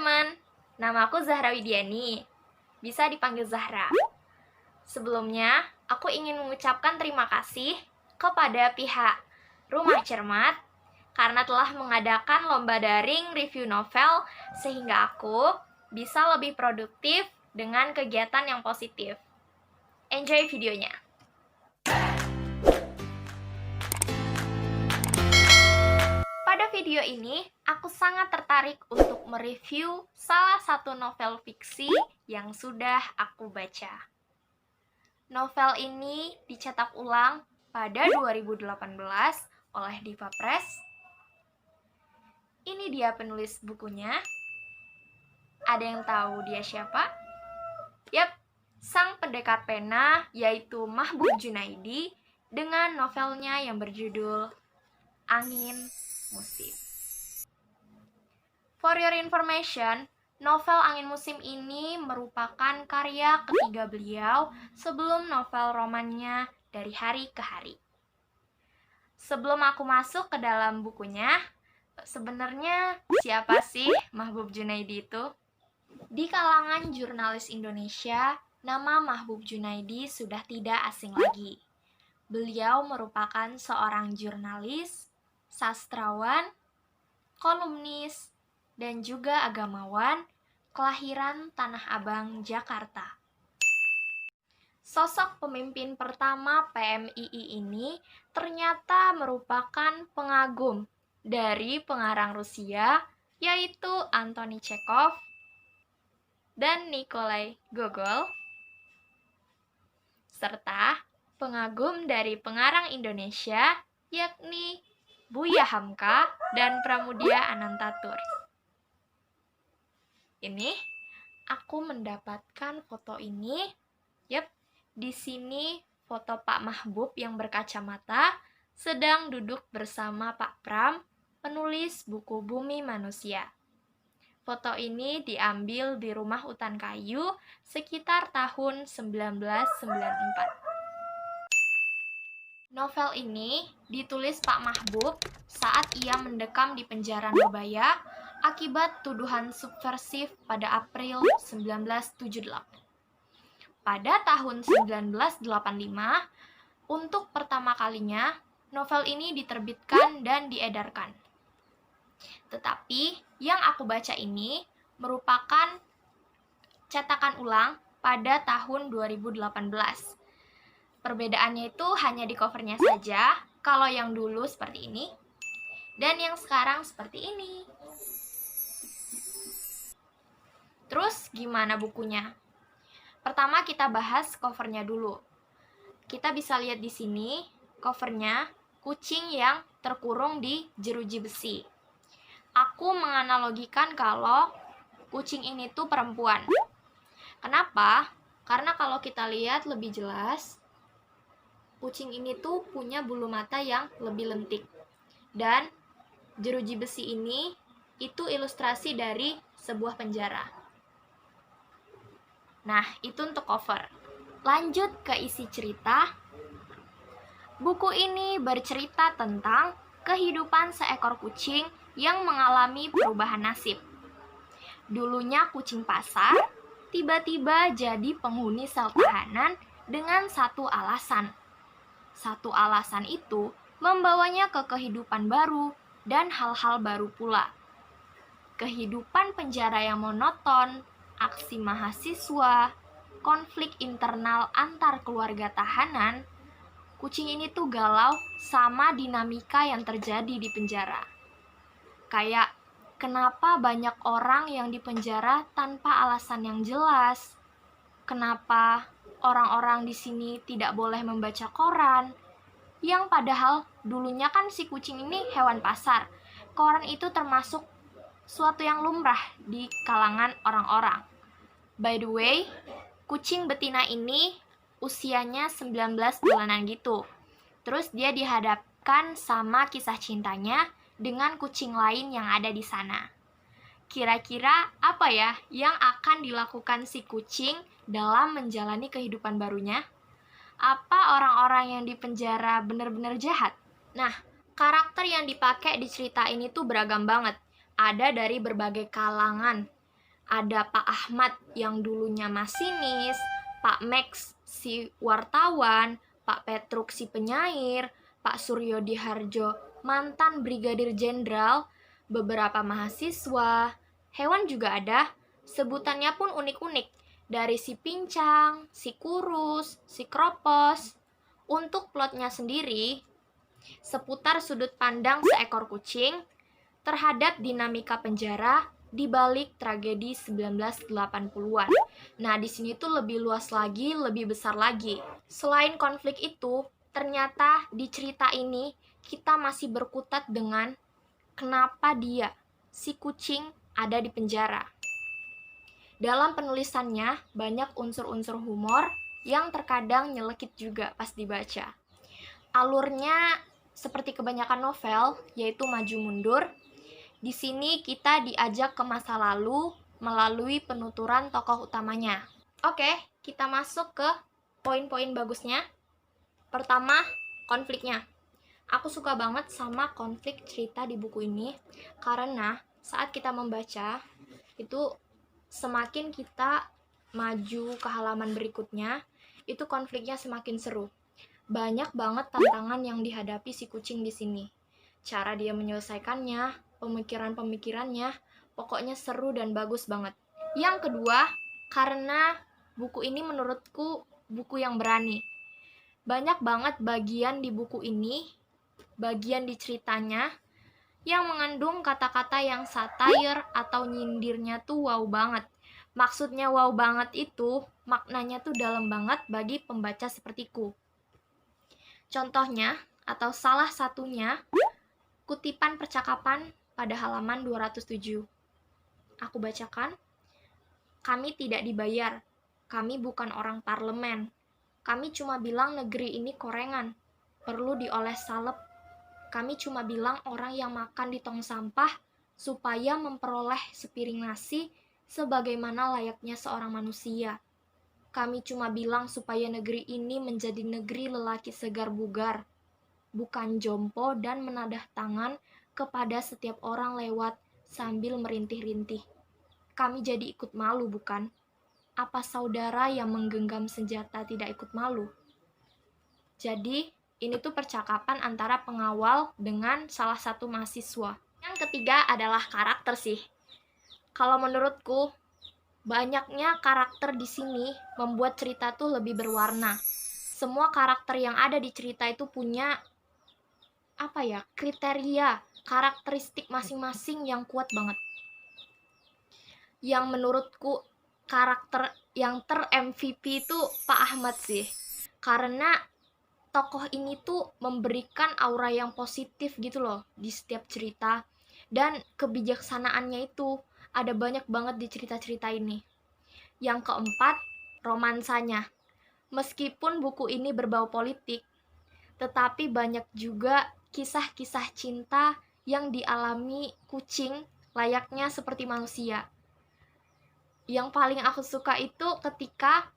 teman-teman, nama aku Zahra Widiani, bisa dipanggil Zahra. Sebelumnya, aku ingin mengucapkan terima kasih kepada pihak Rumah Cermat karena telah mengadakan lomba daring review novel sehingga aku bisa lebih produktif dengan kegiatan yang positif. Enjoy videonya! Pada video ini, aku sangat tertarik untuk mereview salah satu novel fiksi yang sudah aku baca. Novel ini dicetak ulang pada 2018 oleh Diva Press. Ini dia penulis bukunya. Ada yang tahu dia siapa? Yap, sang pendekar pena yaitu Mahbub Junaidi dengan novelnya yang berjudul Angin Musim. For your information, novel Angin Musim ini merupakan karya ketiga beliau sebelum novel romannya Dari Hari ke Hari. Sebelum aku masuk ke dalam bukunya, sebenarnya siapa sih Mahbub Junaidi itu? Di kalangan jurnalis Indonesia, nama Mahbub Junaidi sudah tidak asing lagi. Beliau merupakan seorang jurnalis, sastrawan, kolumnis, dan juga agamawan kelahiran Tanah Abang, Jakarta. Sosok pemimpin pertama PMII ini ternyata merupakan pengagum dari pengarang Rusia, yaitu Anthony Chekhov dan Nikolai Gogol, serta pengagum dari pengarang Indonesia, yakni Buya Hamka dan Pramudia Anantatur. Ini aku mendapatkan foto ini. Yap, di sini foto Pak Mahbub yang berkacamata sedang duduk bersama Pak Pram, penulis buku Bumi Manusia. Foto ini diambil di Rumah Utan Kayu sekitar tahun 1994. Novel ini ditulis Pak Mahbub saat ia mendekam di penjara Nobaya akibat tuduhan subversif pada April 1978. Pada tahun 1985, untuk pertama kalinya, novel ini diterbitkan dan diedarkan. Tetapi, yang aku baca ini merupakan cetakan ulang pada tahun 2018. Perbedaannya itu hanya di covernya saja, kalau yang dulu seperti ini, dan yang sekarang seperti ini. Terus gimana bukunya? Pertama kita bahas covernya dulu. Kita bisa lihat di sini, covernya kucing yang terkurung di jeruji besi. Aku menganalogikan kalau kucing ini tuh perempuan. Kenapa? Karena kalau kita lihat lebih jelas, kucing ini tuh punya bulu mata yang lebih lentik. Dan jeruji besi ini itu ilustrasi dari sebuah penjara. Nah, itu untuk cover. Lanjut ke isi cerita. Buku ini bercerita tentang kehidupan seekor kucing yang mengalami perubahan nasib. Dulunya kucing pasar, tiba-tiba jadi penghuni sel tahanan dengan satu alasan. Satu alasan itu membawanya ke kehidupan baru dan hal-hal baru pula. Kehidupan penjara yang monoton, aksi mahasiswa, konflik internal antar keluarga tahanan, kucing ini tuh galau sama dinamika yang terjadi di penjara. Kayak, kenapa banyak orang yang dipenjara tanpa alasan yang jelas? Kenapa orang-orang di sini tidak boleh membaca koran? Yang padahal dulunya kan si kucing ini hewan pasar. Koran itu termasuk suatu yang lumrah di kalangan orang-orang. By the way, kucing betina ini usianya 19 bulanan gitu. Terus dia dihadapkan sama kisah cintanya dengan kucing lain yang ada di sana. Kira-kira apa ya yang akan dilakukan si kucing dalam menjalani kehidupan barunya? Apa orang-orang yang dipenjara benar-benar jahat? Nah, karakter yang dipakai di cerita ini tuh beragam banget. Ada dari berbagai kalangan. Ada Pak Ahmad yang dulunya masinis, Pak Max si wartawan, Pak Petruk si penyair, Pak Suryo Diharjo mantan brigadir jenderal, beberapa mahasiswa, hewan juga ada, sebutannya pun unik-unik, dari si pincang, si kurus, si kropos. Untuk plotnya sendiri, seputar sudut pandang seekor kucing terhadap dinamika penjara di balik tragedi 1980-an. Nah, di sini tuh lebih luas lagi, lebih besar lagi. Selain konflik itu, ternyata di cerita ini kita masih berkutat dengan kenapa dia, si kucing, ada di penjara. Dalam penulisannya, banyak unsur-unsur humor yang terkadang nyelekit juga pas dibaca. Alurnya seperti kebanyakan novel, yaitu maju mundur. Di sini kita diajak ke masa lalu melalui penuturan tokoh utamanya. Oke, kita masuk ke poin-poin bagusnya. Pertama, konfliknya. Aku suka banget sama konflik cerita di buku ini karena saat kita membaca itu semakin kita maju ke halaman berikutnya, itu konfliknya semakin seru. Banyak banget tantangan yang dihadapi si kucing di sini. Cara dia menyelesaikannya, pemikiran-pemikirannya, pokoknya seru dan bagus banget. Yang kedua, karena buku ini menurutku buku yang berani. Banyak banget bagian di buku ini, bagian di ceritanya, yang mengandung kata-kata yang satire atau nyindirnya tuh wow banget. Maksudnya wow banget itu, maknanya tuh dalam banget bagi pembaca sepertiku. Contohnya, atau salah satunya, kutipan percakapan pada halaman 207. Aku bacakan. Kami tidak dibayar. Kami bukan orang parlemen. Kami cuma bilang negeri ini korengan. Perlu dioles salep. Kami cuma bilang orang yang makan di tong sampah supaya memperoleh sepiring nasi sebagaimana layaknya seorang manusia. Kami cuma bilang supaya negeri ini menjadi negeri lelaki segar bugar, bukan jompo dan menadah tangan kepada setiap orang lewat sambil merintih-rintih. Kami jadi ikut malu, bukan? Apa saudara yang menggenggam senjata tidak ikut malu? Jadi, ini tuh percakapan antara pengawal dengan salah satu mahasiswa. Yang ketiga adalah karakter sih. Kalau menurutku, banyaknya karakter di sini membuat cerita tuh lebih berwarna. Semua karakter yang ada di cerita itu punya kriteria, karakteristik masing-masing yang kuat banget. Yang menurutku karakter yang ter-MVP itu Pak Ahmad sih. Karena tokoh ini tuh memberikan aura yang positif gitu loh di setiap cerita. Dan kebijaksanaannya itu ada banyak banget di cerita-cerita ini. Yang keempat, romansanya. Meskipun buku ini berbau politik, tetapi banyak juga kisah-kisah cinta yang dialami kucing layaknya seperti manusia. Yang paling aku suka itu ketika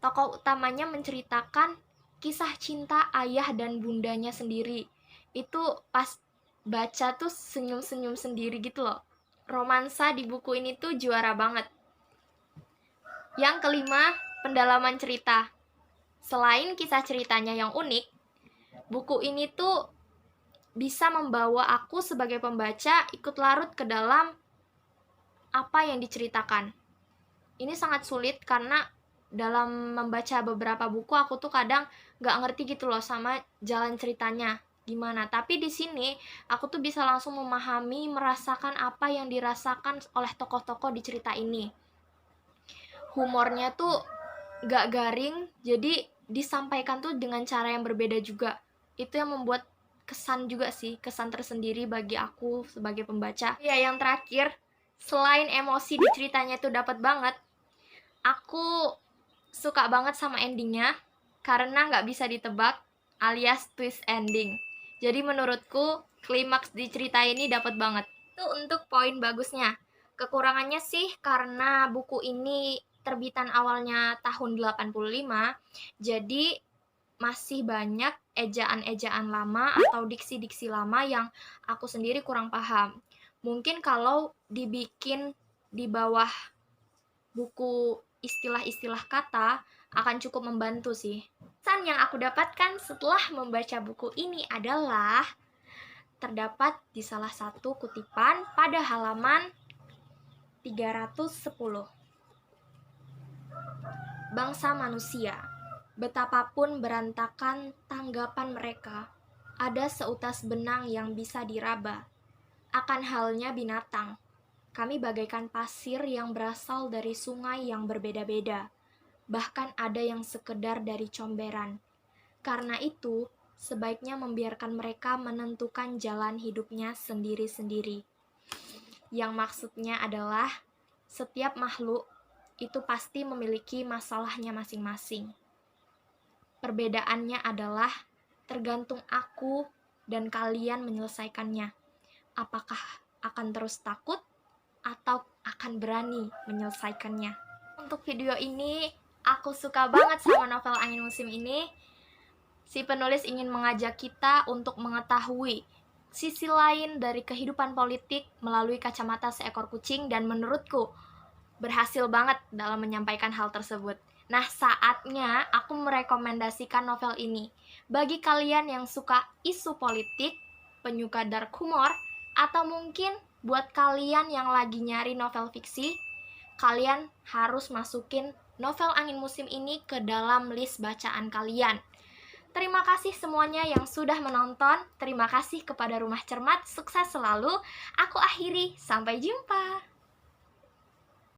tokoh utamanya menceritakan kisah cinta ayah dan bundanya sendiri. Itu pas baca tuh senyum-senyum sendiri gitu loh. Romansa di buku ini tuh juara banget. Yang kelima, pendalaman cerita. Selain kisah ceritanya yang unik, buku ini tuh bisa membawa aku sebagai pembaca ikut larut ke dalam apa yang diceritakan. Ini sangat sulit karena dalam membaca beberapa buku aku tuh kadang gak ngerti gitu loh sama jalan ceritanya gimana. Tapi di sini aku tuh bisa langsung memahami, merasakan apa yang dirasakan oleh tokoh-tokoh di cerita ini. Humornya tuh gak garing, jadi disampaikan tuh dengan cara yang berbeda juga. Itu yang membuat kesan juga sih, kesan tersendiri bagi aku sebagai pembaca. Ya, yang terakhir, selain emosi di ceritanya itu dapat banget, aku suka banget sama endingnya karena nggak bisa ditebak alias twist ending. Jadi menurutku klimaks di cerita ini dapat banget. Itu untuk poin bagusnya. Kekurangannya sih karena buku ini terbitan awalnya tahun 85, jadi masih banyak ejaan-ejaan lama atau diksi-diksi lama yang aku sendiri kurang paham. Mungkin kalau dibikin di bawah buku istilah-istilah kata akan cukup membantu sih. Pesan yang aku dapatkan setelah membaca buku ini adalah terdapat di salah satu kutipan pada halaman 310. Bangsa manusia, betapapun berantakan tanggapan mereka, ada seutas benang yang bisa diraba. Akan halnya binatang, kami bagaikan pasir yang berasal dari sungai yang berbeda-beda. Bahkan ada yang sekedar dari comberan. Karena itu, sebaiknya membiarkan mereka menentukan jalan hidupnya sendiri-sendiri. Yang maksudnya adalah, setiap makhluk itu pasti memiliki masalahnya masing-masing. Perbedaannya adalah tergantung aku dan kalian menyelesaikannya. Apakah akan terus takut atau akan berani menyelesaikannya? Untuk video ini, aku suka banget sama novel Angin Musim ini. Si penulis ingin mengajak kita untuk mengetahui sisi lain dari kehidupan politik melalui kacamata seekor kucing, dan menurutku berhasil banget dalam menyampaikan hal tersebut. Nah, saatnya aku merekomendasikan novel ini bagi kalian yang suka isu politik, penyuka dark humor, atau mungkin buat kalian yang lagi nyari novel fiksi, kalian harus masukin novel Angin Musim ini ke dalam list bacaan kalian. Terima kasih semuanya yang sudah menonton. Terima kasih kepada Rumah Cermat. Sukses selalu. Aku akhiri. Sampai jumpa.